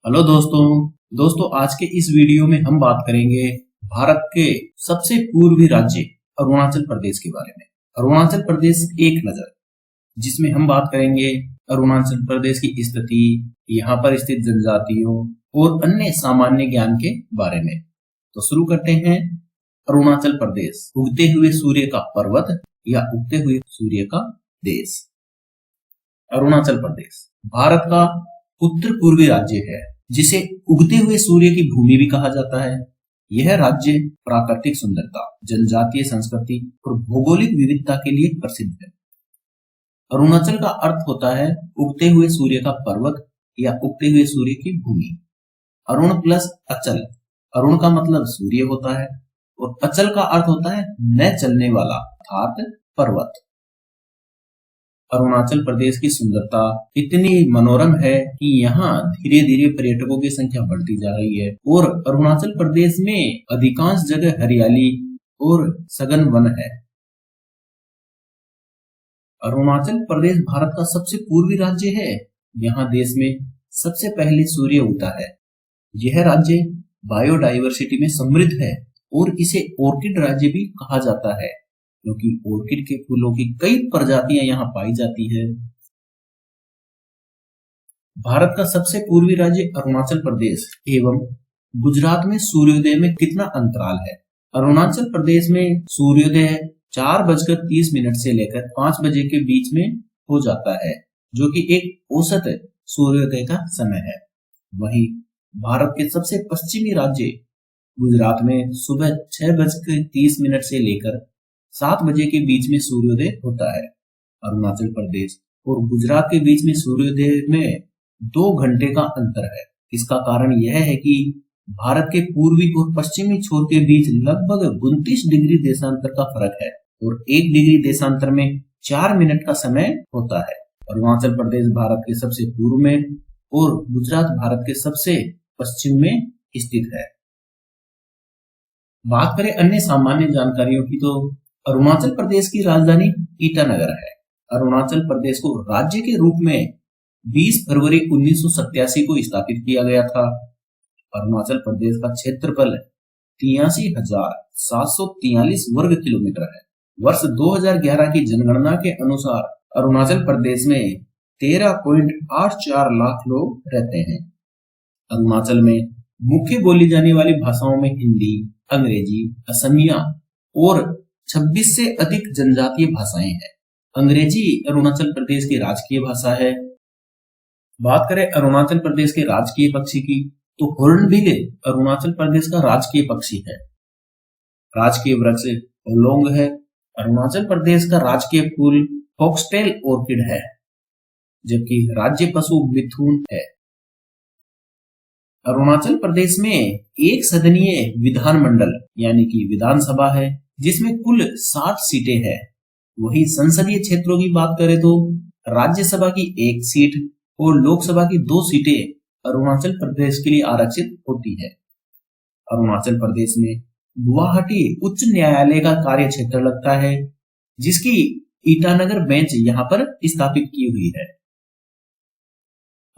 Hello दोस्तों आज के इस वीडियो में हम बात करेंगे भारत के सबसे पूर्वी राज्य अरुणाचल प्रदेश के बारे में। अरुणाचल प्रदेश एक नजर, जिसमें हम बात करेंगे अरुणाचल प्रदेश की स्थिति, यहाँ पर स्थित जनजातियों और अन्य सामान्य ज्ञान के बारे में। तो शुरू करते हैं। अरुणाचल प्रदेश उगते हुए सूर्य का पर्वत या उगते हुए सूर्य का देश। अरुणाचल प्रदेश भारत का उत्तर पूर्वी राज्य है, जिसे उगते हुए सूर्य की भूमि भी कहा जाता है। यह राज्य प्राकृतिक सुंदरता, जनजातीय संस्कृति और भौगोलिक विविधता के लिए प्रसिद्ध है। अरुणाचल का अर्थ होता है उगते हुए सूर्य का पर्वत या उगते हुए सूर्य की भूमि। अरुण प्लस अचल, अरुण का मतलब सूर्य होता है और अचल का अर्थ होता है न चलने वाला, अर्थात पर्वत। अरुणाचल प्रदेश की सुंदरता इतनी मनोरम है कि यहाँ धीरे धीरे पर्यटकों की संख्या बढ़ती जा रही है और अरुणाचल प्रदेश में अधिकांश जगह हरियाली और सघन वन है। अरुणाचल प्रदेश भारत का सबसे पूर्वी राज्य है। यहाँ देश में सबसे पहले सूर्य उगता है। यह राज्य बायोडायवर्सिटी में समृद्ध है और इसे ऑर्किड राज्य भी कहा जाता है, क्योंकि ऑर्किड के फूलों की कई प्रजातियां यहाँ पाई जाती है। भारत का सबसे पूर्वी राज्य अरुणाचल प्रदेश एवं गुजरात में सूर्योदय में कितना अंतराल है? अरुणाचल प्रदेश में सूर्योदय 4:30 से लेकर 5 बजे के बीच में हो जाता है, जो कि एक औसत सूर्योदय का समय है। वहीं भारत के सबसे पश्चिमी राज्य गुजरात में सुबह 6:30 से लेकर 7 बजे के बीच में सूर्योदय होता है। अरुणाचल प्रदेश और गुजरात के बीच में सूर्योदय में 2 घंटे का अंतर है। इसका कारण यह है कि भारत के पूर्वी और पश्चिमी छोर के बीच लगभग 29 डिग्री देशांतर का फर्क है और 1 डिग्री देशांतर में 4 मिनट का समय होता है। अरुणाचल प्रदेश भारत के सबसे पूर्व में और गुजरात भारत के सबसे पश्चिम में स्थित है। बात करें अन्य सामान्य जानकारियों की, तो अरुणाचल प्रदेश की राजधानी ईटानगर है। अरुणाचल प्रदेश को राज्य के रूप में 20 फरवरी 1987 को स्थापित किया गया था। अरुणाचल प्रदेश का क्षेत्रफल 83,743 वर्ग किलोमीटर है। वर्ष 2011 की जनगणना के अनुसार अरुणाचल प्रदेश में 13.84 लाख लोग रहते हैं। अरुणाचल में मुख्य बोली जाने वाली भाषाओं में हिंदी, अंग्रेजी, असमिया और 26 से अधिक जनजातीय भाषाएं हैं। अंग्रेजी अरुणाचल प्रदेश की राजकीय भाषा है। बात करें अरुणाचल प्रदेश के राजकीय पक्षी की, तो हॉर्नबिल अरुणाचल प्रदेश का राजकीय पक्षी है। राजकीय वृक्ष होलोंग है। अरुणाचल प्रदेश का राजकीय फूल फॉक्सटेल ऑर्किड है, जबकि राज्य पशु मिथुन है। अरुणाचल प्रदेश में एक सदनीय विधानमंडल यानी कि विधानसभा है, जिसमें कुल 60 सीटें हैं। वही संसदीय क्षेत्रों की बात करें तो राज्यसभा की 1 सीट और लोकसभा की 2 सीटें अरुणाचल प्रदेश के लिए आरक्षित होती है। अरुणाचल प्रदेश में गुवाहाटी उच्च न्यायालय का कार्य क्षेत्र लगता है, जिसकी ईटानगर बेंच यहाँ पर स्थापित की हुई है।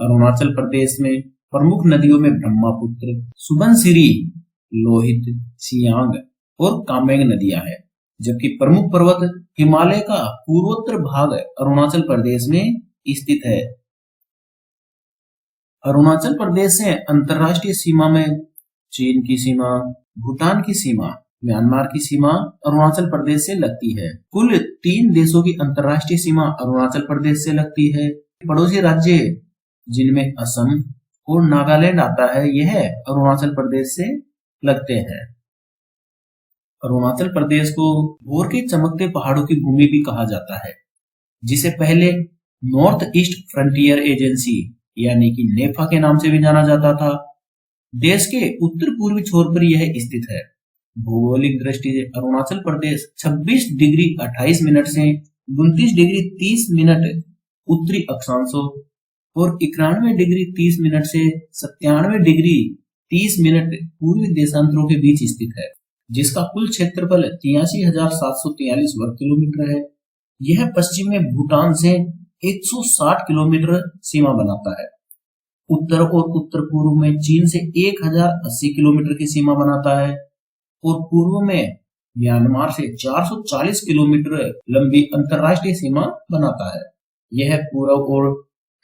अरुणाचल प्रदेश में प्रमुख नदियों में ब्रह्मपुत्र, सुबनसिरी, लोहित, सियांग और कामेंग नदियां हैं, जबकि प्रमुख पर्वत हिमालय का पूर्वोत्तर भाग अरुणाचल प्रदेश में स्थित है। अरुणाचल प्रदेश से अंतरराष्ट्रीय सीमा में चीन की सीमा, भूटान की सीमा, म्यांमार की सीमा अरुणाचल प्रदेश से लगती है। कुल 3 देशों की अंतरराष्ट्रीय सीमा अरुणाचल प्रदेश से लगती है। पड़ोसी राज्य जिनमें असम और नागालैंड आता है, यह अरुणाचल प्रदेश से लगते हैं। अरुणाचल प्रदेश को भोर के चमकते पहाड़ों की भूमि भी कहा जाता है, जिसे पहले नॉर्थ ईस्ट फ्रंटियर एजेंसी यानी कि नेफा के नाम से भी जाना जाता था। देश के उत्तर पूर्वी छोर पर यह स्थित है। भौगोलिक दृष्टि से अरुणाचल प्रदेश 26 डिग्री 28 मिनट से 29 डिग्री 30 मिनट उत्तरी अक्षांशों और 91 डिग्री 30 मिनट से 97 डिग्री 30 मिनट पूर्वी देशांतरों के बीच स्थित है, जिसका कुल क्षेत्रफल 83,743 वर्ग किलोमीटर है। यह पश्चिम में भूटान से 160 किलोमीटर सीमा बनाता है उत्तर और उत्तर पूर्व में चीन से 1080 किलोमीटर की सीमा बनाता है और पूर्व में म्यांमार से 440 किलोमीटर लंबी अंतरराष्ट्रीय सीमा बनाता है। यह पूर्व और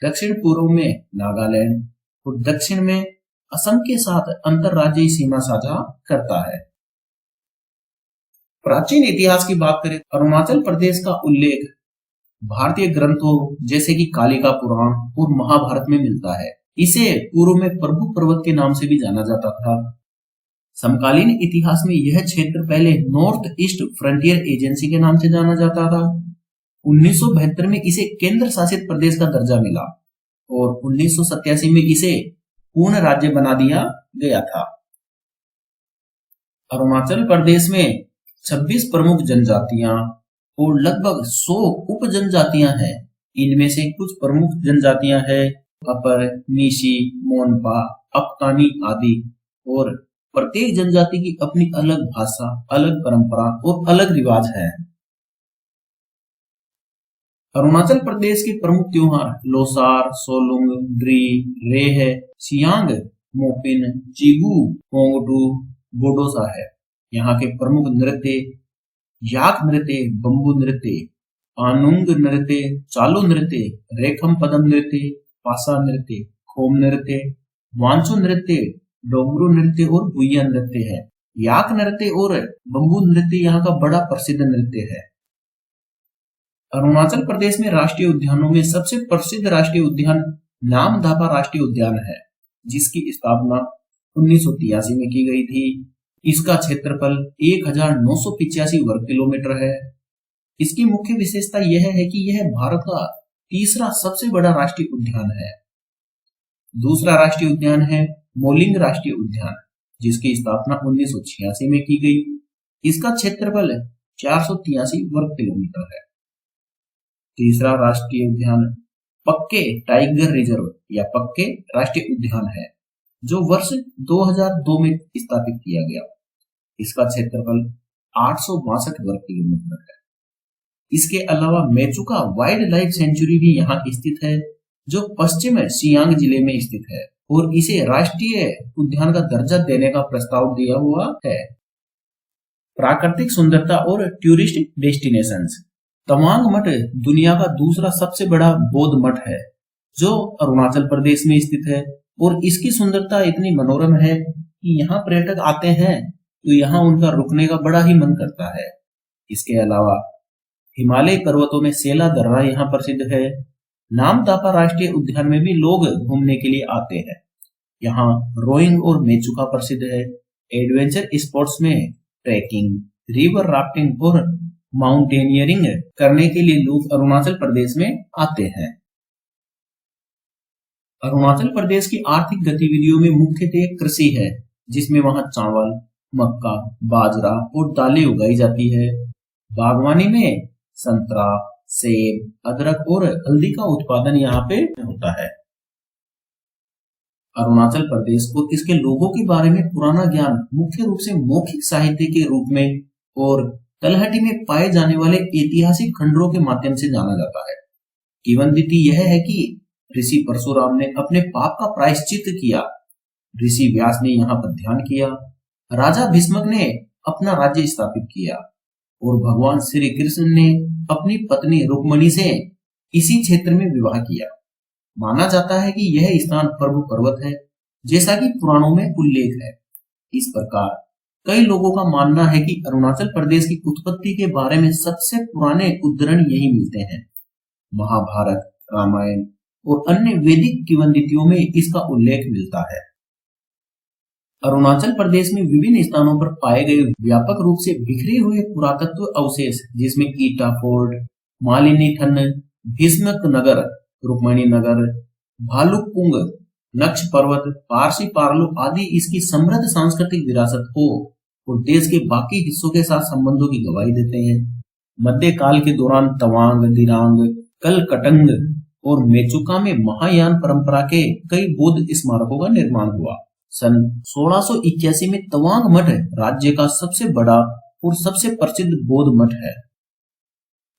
दक्षिण पूर्व में नागालैंड और दक्षिण में असम के साथ अंतरराज्यीय सीमा साझा करता है। प्राचीन इतिहास की बात करें, अरुणाचल प्रदेश का उल्लेख भारतीय ग्रंथों जैसे कि कालिका पुराण और महाभारत में मिलता है। इसे पूर्व में प्रभु पर्वत के नाम से भी जाना जाता था। समकालीन इतिहास में यह क्षेत्र पहले नॉर्थ ईस्ट फ्रंटियर एजेंसी के नाम से जाना जाता था। 1972 में इसे केंद्र शासित प्रदेश का दर्जा मिला और 1987 में इसे पूर्ण राज्य बना दिया गया था। अरुणाचल प्रदेश में 26 प्रमुख जनजातियां और लगभग 100 उप जनजातियां हैं। इनमें से कुछ प्रमुख जनजातियां हैं अपर, मीसी, मोनपा, अक्तानी आदि, और प्रत्येक जनजाति की अपनी अलग भाषा, अलग परंपरा और अलग रिवाज है। अरुणाचल प्रदेश के प्रमुख त्योहार लोसार, सोलुंग, ड्री, रेह, सियांग, मोपिन, चिगू, पोंगटू, बोडोसा है। यहाँ के प्रमुख नृत्य याक नृत्य, बम्बू नृत्य, आनुंग नृत्य, चालू नृत्य, रेखम पदम नृत्य, पासा नृत्य, खोम नृत्य, वांचो नृत्य, डोगरू नृत्य और भुइया नृत्य है। याक नृत्य और बम्बू नृत्य यहाँ का बड़ा प्रसिद्ध नृत्य है। अरुणाचल प्रदेश में राष्ट्रीय उद्यानों में सबसे प्रसिद्ध राष्ट्रीय उद्यान नामदाफा राष्ट्रीय उद्यान है, जिसकी स्थापना 1983 में की गई थी। इसका क्षेत्रफल 1985 वर्ग किलोमीटर है। इसकी मुख्य विशेषता यह है कि यह भारत का तीसरा सबसे बड़ा राष्ट्रीय उद्यान है। दूसरा राष्ट्रीय उद्यान है मोलिंग राष्ट्रीय उद्यान, जिसकी स्थापना 1986 में की गई। इसका क्षेत्रफल 483 वर्ग किलोमीटर है। तीसरा राष्ट्रीय उद्यान पक्के टाइगर रिजर्व या पक्के राष्ट्रीय उद्यान है, जो वर्ष 2002 में स्थापित किया गया। इसका क्षेत्रफल 862 वर्ग किलोमीटर है। इसके अलावा मेचुका वाइल्ड लाइफ सेंचुरी भी यहाँ स्थित है, जो पश्चिम सियांग जिले में स्थित है और इसे राष्ट्रीय उद्यान का दर्जा देने का प्रस्ताव दिया हुआ है। प्राकृतिक सुंदरता और टूरिस्ट डेस्टिनेशंस। तवांग मठ दुनिया का दूसरा सबसे बड़ा बौद्ध मठ है, जो अरुणाचल प्रदेश में स्थित है और इसकी सुंदरता इतनी मनोरम है कि यहाँ पर्यटक आते हैं तो यहाँ उनका रुकने का बड़ा ही मन करता है। इसके अलावा हिमालय पर्वतों में सेला दर्रा यहाँ प्रसिद्ध है। नामदाफा राष्ट्रीय उद्यान में भी लोग घूमने के लिए आते हैं। यहाँ रोइंग और मेचुका प्रसिद्ध है। एडवेंचर स्पोर्ट्स में ट्रैकिंग, रिवर राफ्टिंग और माउंटेनियरिंग करने के लिए लोग अरुणाचल प्रदेश में आते हैं। अरुणाचल प्रदेश की आर्थिक गतिविधियों में मुख्यतः कृषि है, जिसमें वहां चावल, मक्का, बाजरा और दालें उगाई जाती है। बागवानी में संतरा, सेब, अदरक और हल्दी का उत्पादन यहाँ पे होता है। अरुणाचल प्रदेश और इसके लोगों के बारे में पुराना ज्ञान मुख्य रूप से मौखिक साहित्य के रूप में और तलहटी में पाए जाने वाले ऐतिहासिक खंडरों के माध्यम से जाना जाता है। किंवदंती यह है कि ऋषि परशुराम ने अपने पाप का प्रायश्चित किया, ऋषि व्यास ने यहाँ पर ध्यान किया, राजा भीष्मक ने अपना राज्य स्थापित किया और भगवान श्री कृष्ण ने अपनी पत्नी रुक्मणी से इसी क्षेत्र में विवाह किया। माना जाता है कि यह स्थान प्रभु पर्वत है, जैसा कि पुराणों में उल्लेख है। इस प्रकार कई लोगों का मानना है कि अरुणाचल प्रदेश की उत्पत्ति के बारे में सबसे पुराने उद्धरण यही मिलते हैं। महाभारत, रामायण और अन्य वैदिक किंवदंतियों में इसका उल्लेख मिलता है। अरुणाचल प्रदेश में विभिन्न स्थानों पर पाए गए व्यापक रूप से बिखरे हुए पुरातत्व अवशेष, जिसमें ईटा फोर्ट, मालिनी थन, भीष्मक नगर, रुक्मणी नगर, भालुकपुंग, नक्ष पर्वत, पारसी पार्लो आदि इसकी समृद्ध सांस्कृतिक विरासत को और देश के बाकी हिस्सों के साथ संबंधों की गवाही देते हैं। मध्यकाल के दौरान तवांग, दिरांग, कलकटंग और मेचुका में महायान परंपरा के कई बौद्ध स्मारकों का निर्माण हुआ। सन 1681 में तवांग मठ राज्य का सबसे बड़ा और सबसे प्रसिद्ध बौद्ध मठ है।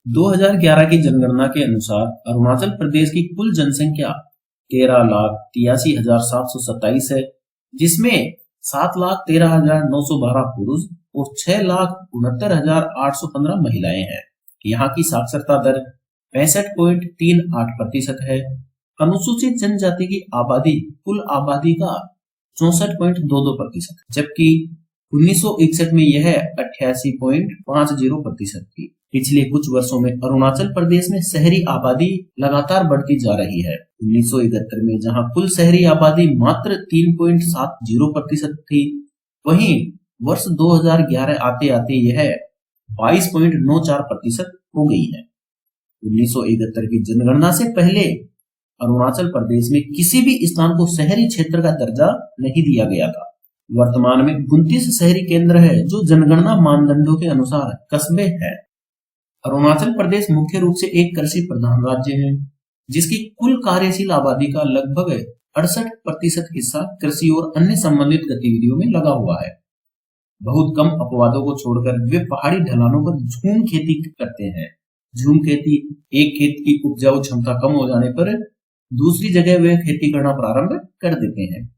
2011 की जनगणना के अनुसार अरुणाचल प्रदेश की कुल जनसंख्या 13,83,727 है, जिसमें 7,13,912 पुरुष और 6,69,815 महिलाएं हैं। यहाँ की साक्षरता दर 65.38% है। अनुसूचित जनजाति की आबादी कुल आबादी का 64.22%, जबकि 1961 में यह 88.50% थी। पिछले कुछ वर्षों में अरुणाचल प्रदेश में शहरी आबादी लगातार बढ़ती जा रही है। 1971 में जहां कुल शहरी आबादी मात्र 3.70% थी, वहीं वर्ष 2011 आते आते यह 22.94% हो गई है। 1971 की जनगणना से पहले अरुणाचल प्रदेश में किसी भी स्थान को शहरी क्षेत्र का दर्जा नहीं दिया गया था। वर्तमान में 29 शहरी केंद्र है जो जनगणना मानदंडों के अनुसार कस्बे हैं। अरुणाचल प्रदेश मुख्य रूप से एक कृषि प्रधान राज्य है, जिसकी कुल कार्यशील आबादी का लगभग 68% हिस्सा कृषि और अन्य संबंधित गतिविधियों में लगा हुआ है। बहुत कम अपवादों को छोड़कर वे पहाड़ी ढलानों पर झूम खेती करते हैं। झूम खेती एक खेत की उपजाऊ क्षमता कम हो जाने पर दूसरी जगह वे खेती करना प्रारंभ कर देते हैं।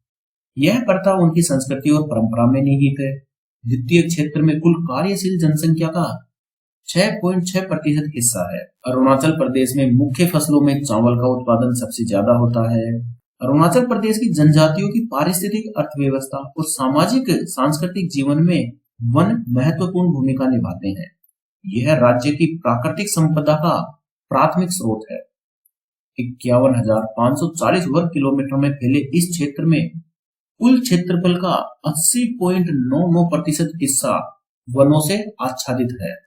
यह प्रथा उनकी संस्कृति और परंपरा में निहित है। द्वितीय क्षेत्र में कुल कार्यशील जनसंख्या का 6.6% हिस्सा है। अरुणाचल प्रदेश में मुख्य फसलों में चावल का उत्पादन सबसे ज्यादा होता है। अरुणाचल प्रदेश की जनजातियों की पारिस्थितिक अर्थव्यवस्था और सामाजिक सांस्कृतिक जीवन में वन महत्वपूर्ण भूमिका निभाते हैं। यह राज्य की प्राकृतिक संपदा का प्राथमिक स्रोत है। 51,540 वर्ग किलोमीटर में फैले इस क्षेत्र में कुल क्षेत्रफल का 80.99% हिस्सा वनों से आच्छादित है।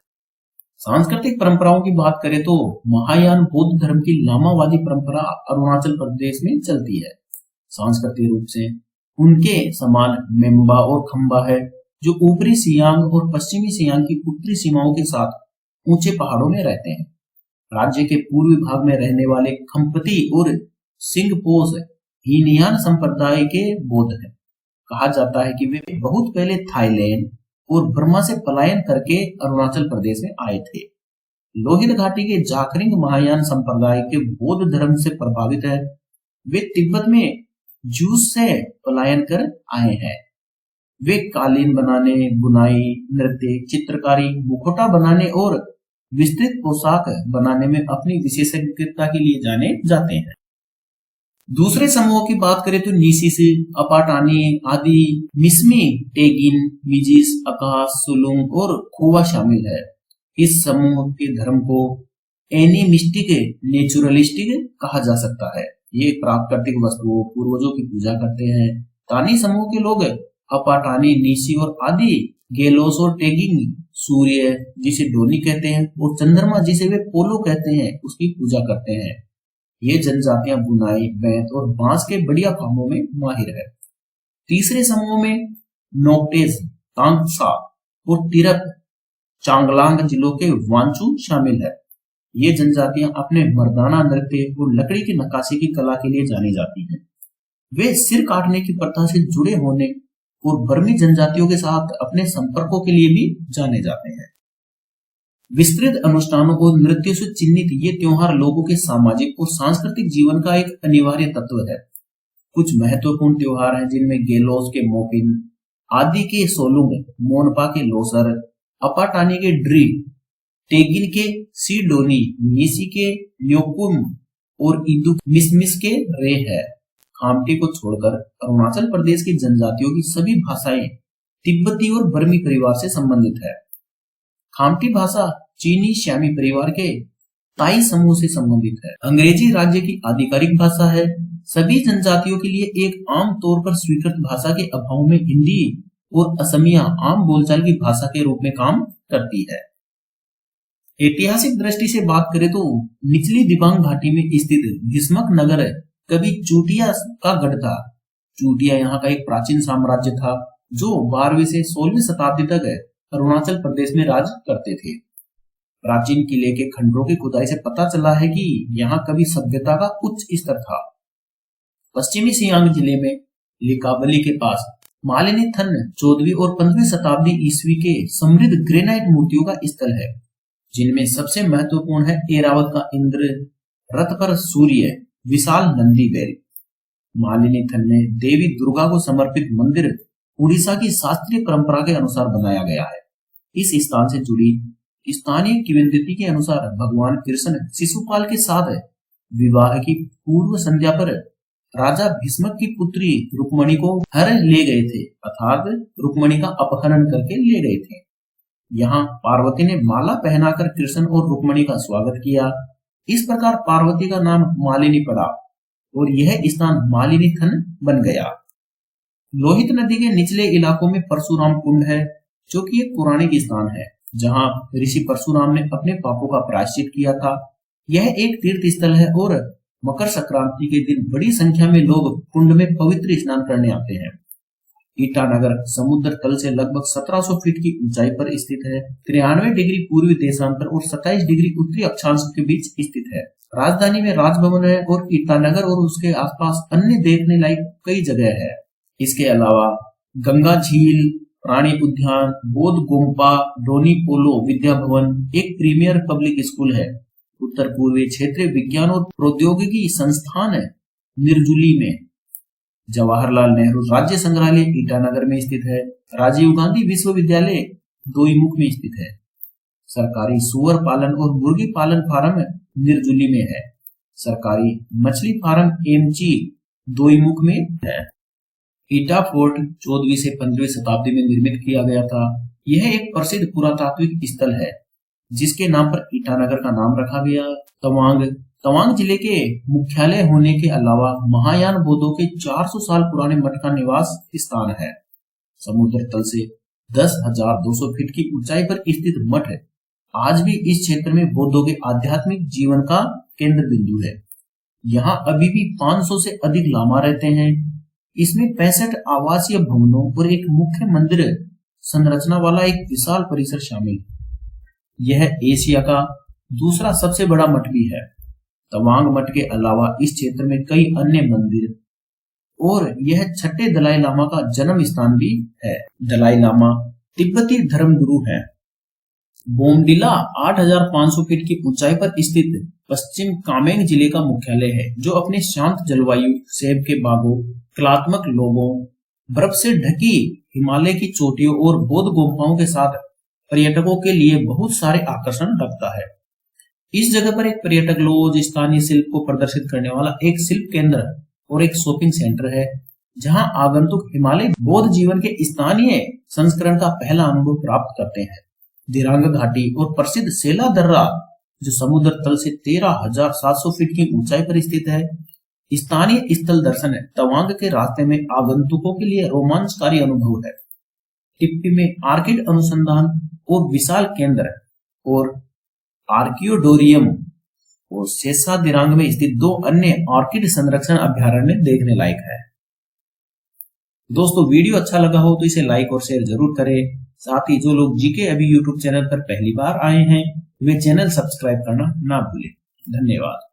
सांस्कृतिक परंपराओं की बात करें तो महायान बौद्ध धर्म की लामावादी परंपरा अरुणाचल प्रदेश में चलती है। सांस्कृतिक रूप से उनके समान मेम्बा और खंबा है, जो ऊपरी सियांग और पश्चिमी सियांग की उत्तरी सीमाओं के साथ ऊंचे पहाड़ों में रहते हैं। राज्य के पूर्वी भाग में रहने वाले खम्पति और सिंगपोस हीनयान संप्रदाय के बौद्ध हैं। कहा जाता है कि वे बहुत पहले थाईलैंड और बर्मा से पलायन करके अरुणाचल प्रदेश में आए थे। लोहित घाटी के जाखरिंग महायान संप्रदाय के बौद्ध धर्म से प्रभावित है। वे तिब्बत में जूस से पलायन कर आए हैं। वे कालीन बनाने, बुनाई, नृत्य, चित्रकारी, मुखौटा बनाने और विस्तृत पोशाक बनाने में अपनी विशेषज्ञता के लिए जाने जाते हैं। दूसरे समूहों की बात करें तो नीसीस, अपाटानी आदि, मिसमी, टेगिन, मिजिस, अकास, सुलुंग और खोवा शामिल है। इस समूह के धर्म को एनिमिस्टिक नेचुरलिस्टिक कहा जा सकता है। ये प्राकृतिक वस्तुओं, पूर्वजों की पूजा करते हैं। तानी समूह के लोग अपाटानी, नीसी और आदि, गेलोस और टेगिंग सूर्य जिसे डोनी कहते हैं और चंद्रमा जिसे वे पोलो कहते हैं उसकी पूजा करते हैं। ये जनजातियां बुनाई, बेंत और बांस के बढ़िया कामों में माहिर है। तीसरे समूह में नोक्टेज, तांगसा और तिरप चांगलांग जिलों के वांचू शामिल है। ये जनजातियां अपने मर्दाना नृत्य और लकड़ी की नक्काशी की कला के लिए जानी जाती हैं। वे सिर काटने की प्रथा से जुड़े होने और बर्मी जनजातियों के साथ अपने संपर्कों के लिए भी जाने जाते हैं। विस्तृत अनुष्ठानों और नृत्यों से चिन्हित ये त्योहार लोगों के सामाजिक और सांस्कृतिक जीवन का एक अनिवार्य तत्व है। कुछ महत्वपूर्ण त्योहार हैं जिनमें गेलोस के मोपिन, आदि के सोलुंग, मोनपा के लोसर, अपाटानी के ड्री, टेगिन के सीडोनी, नीसी के न्योकुम और इदु मिसमिस के रे है। खामती को छोड़कर अरुणाचल प्रदेश की जनजातियों की सभी भाषाएं तिब्बती और बर्मी परिवार से संबंधित है। खामती भाषा चीनी श्यामी परिवार के ताई समूह से संबंधित है। अंग्रेजी राज्य की आधिकारिक भाषा है। सभी जनजातियों के लिए एक आम तौर पर स्वीकृत भाषा के अभाव में हिंदी और असमिया आम बोलचाल की भाषा के रूप में काम करती है। ऐतिहासिक दृष्टि से बात करें तो निचली दिबांग घाटी में स्थित गिस्मक नगर कभी चूटिया का गढ़ था। चूटिया यहाँ का एक प्राचीन साम्राज्य था जो 12वीं से 16वीं शताब्दी तक अरुणाचल प्रदेश में राज करते थे। प्राचीन किले के खंडरों की खुदाई से पता चला है कि यहाँ कभी सभ्यता का उच्च स्तर था। पश्चिमी सियांग जिले में लिकाबली के पास मालिनी थन 14वीं और 15वीं शताब्दी ईस्वी के समृद्ध ग्रेनाइट मूर्तियों का स्थल है, जिनमें सबसे महत्वपूर्ण है एरावत का इंद्र, रथ पर सूर्य, विशाल नंदी बैल, मालिनीथल में देवी दुर्गा को समर्पित मंदिर उड़ीसा की शास्त्रीय परंपरा के अनुसार बनाया गया है। इस स्थान से जुड़ी स्थानीय किंवदंती के अनुसार भगवान कृष्ण शिशुपाल के साथ विवाह की पूर्व संध्या पर राजा भीष्मक की पुत्री रुक्मणी को हर ले गए थे, अर्थात रुक्मणी का अपहरण करके ले गए थे। यहाँ पार्वती ने माला पहनाकर कृष्ण और रुक्मणी का स्वागत किया। इस प्रकार पार्वती का नाम मालिनी पड़ा और यह स्थान मालिनीथन बन गया। लोहित नदी के निचले इलाकों में परशुराम कुंड है, जो कि एक पौराणिक स्थान है जहां ऋषि परशुराम ने अपने पापों का प्रायश्चित किया था। यह एक तीर्थ स्थल है और मकर संक्रांति के दिन बड़ी संख्या में लोग कुंड में पवित्र स्नान करने आते हैं। ईटानगर समुद्र तल से लगभग 1700 फीट की ऊंचाई पर स्थित है। 93 डिग्री पूर्वी देशांतर और 27 डिग्री उत्तरी अक्षांश के बीच स्थित है। राजधानी में राजभवन है और ईटानगर और उसके आसपास अन्य देखने लायक कई जगह है। इसके अलावा गंगा झील, प्राणी उद्यान, बोध गुम्पा, डोनी पोलो विद्या भवन एक प्रीमियर पब्लिक स्कूल है। उत्तर पूर्वी क्षेत्रीय विज्ञान और प्रौद्योगिकी संस्थान है निर्जुली में। जवाहरलाल नेहरू राज्य संग्रहालय ईटानगर में स्थित है। राजीव गांधी विश्वविद्यालय दोईमुख में स्थित है। सरकारी सुअर पालन और मुर्गी पालन फार्म निर्जुली में है। सरकारी मछली फार्म एमची दोईमुख में है। ईटा फोर्ट 14वीं से 15वीं शताब्दी में निर्मित किया गया था। यह एक प्रसिद्ध पुरातात्विक स्थल है जिसके नाम पर ईटानगर का नाम रखा गया। तवांग जिले के मुख्यालय होने के अलावा महायान बौद्धों के 400 साल पुराने मठ का निवास स्थान है। समुद्र तल से 10,200 फीट की ऊंचाई पर स्थित मठ आज भी इस क्षेत्र में बौद्धों के आध्यात्मिक जीवन का केंद्र बिंदु है। यहाँ अभी भी 500 से अधिक लामा रहते हैं। इसमें 65 आवासीय भवनों और एक मुख्य मंदिर संरचना वाला एक विशाल परिसर शामिल। यह एशिया का दूसरा सबसे बड़ा मठ भी है। तवांग मठ के अलावा इस क्षेत्र में कई अन्य मंदिर और यह छठे दलाई लामा का जन्म स्थान भी है। दलाई लामा तिब्बती धर्मगुरु है। बोमडिला 8,500 फीट की ऊंचाई पर स्थित पश्चिम कामेंग जिले का मुख्यालय है, जो अपने शांत जलवायु, सेब के बागों, कलात्मक लोगों, बर्फ से ढकी हिमालय की चोटियों और बौद्ध गुफाओं के साथ पर्यटकों के लिए बहुत सारे आकर्षण रखता है। इस जगह पर एक पर्यटक लॉज, स्थानीय शिल्प को प्रदर्शित करने वाला एक शिल्प केंद्र और एक शॉपिंग सेंटर है, जहां आगंतुक हिमालय बौद्ध जीवन के स्थानीय संस्करण का पहला अनुभव प्राप्त करते हैं। दिरांग घाटी और प्रसिद्ध सेला दर्रा, जो समुद्र तल से 13,700 फीट की ऊंचाई पर स्थित है। स्थानीय स्थल दर्शन तवांग के रास्ते में आगंतुकों के लिए रोमांचकारी अनुभव है। टिप्पी में आर्किड अनुसंधान और विशाल केंद्र और आर्कियोडोरियम और शेषा दिरांग में स्थित 2 अन्य ऑर्किड संरक्षण अभ्यारण्य देखने लायक है। दोस्तों, वीडियो अच्छा लगा हो तो इसे लाइक और शेयर जरूर करें। साथ ही जो लोग जीके अभी यूट्यूब चैनल पर पहली बार आए हैं वे चैनल सब्सक्राइब करना ना भूलें। धन्यवाद।